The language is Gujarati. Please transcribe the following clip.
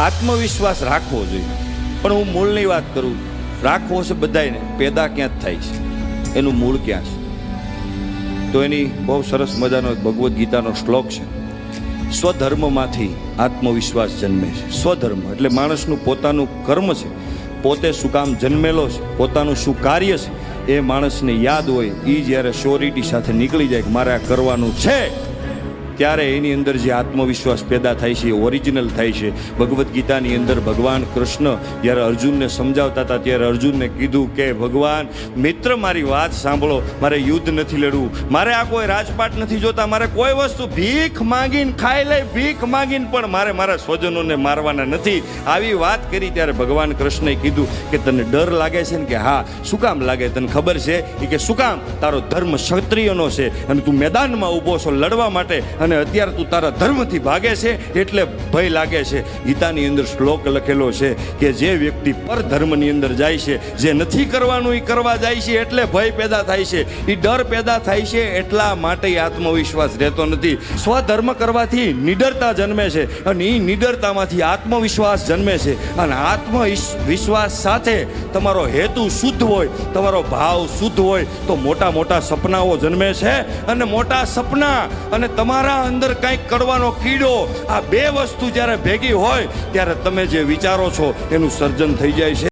આત્મવિશ્વાસ રાખવો જોઈએ, પણ હું મૂળની વાત કરું. રાખવો છે બધાને, પેદા ક્યાં જ થાય છે, એનું મૂળ ક્યાં છે? તો એની બહુ સરસ મજાનો ભગવદ્ ગીતાનો શ્લોક છે. સ્વધર્મમાંથી આત્મવિશ્વાસ જન્મે છે. સ્વધર્મ એટલે માણસનું પોતાનું કર્મ છે, પોતે શું કામ જન્મેલો છે, પોતાનું શું કાર્ય છે, એ માણસને યાદ હોય. એ જ્યારે શ્યોરિટી સાથે નીકળી જાય કે મારે આ કરવાનું છે, ત્યારે એની અંદર જે આત્મવિશ્વાસ પેદા થાય છે એ ઓરિજિનલ થાય છે. ભગવદ્ ગીતાની અંદર ભગવાન કૃષ્ણ જ્યારે અર્જુનને સમજાવતા હતા ત્યારે અર્જુનને કીધું કે ભગવાન મિત્ર, મારી વાત સાંભળો, મારે યુદ્ધ નથી લડવું, મારે આ કોઈ રાજપાટ નથી જોતા, મારે કોઈ વસ્તુ ભીખ માંગીને ખાઈ લે, ભીખ માંગીને પણ મારે મારા સ્વજનોને મારવાના નથી. આવી વાત કરી ત્યારે ભગવાન કૃષ્ણએ કીધું કે તને ડર લાગે છે ને? કે હા. શું કામ લાગે? તને ખબર છે? કે શું કામ? તારો ધર્મ ક્ષત્રિયનો છે અને તું મેદાનમાં ઊભો છો લડવા માટે, અને અત્યારે તું તારા ધર્મથી ભાગે છે એટલે ભય લાગે છે. ગીતાની અંદર શ્લોક લખેલો છે કે જે વ્યક્તિ પર ધર્મની અંદર જાય છે, જે નથી કરવાનું એ કરવા જાય છે, એટલે ભય પેદા થાય છે, એ ડર પેદા થાય છે. એટલા માટે આત્મવિશ્વાસ રહેતો નથી. સ્વધર્મ કરવાથી નિડરતા જન્મે છે, અને એ નિડરતામાંથી આત્મવિશ્વાસ જન્મે છે. અને આત્મવિશ્વાસ સાથે તમારો હેતુ શુદ્ધ હોય, તમારો ભાવ શુદ્ધ હોય, તો મોટા મોટા સપનાઓ જન્મે છે. અને મોટા સપના અને તમારા અંદર કંઈક કરવાનો કીડો, આ બે વસ્તુ જ્યારે ભેગી હોય ત્યારે તમે જે વિચારો છો એનું સર્જન થઈ જાય છે.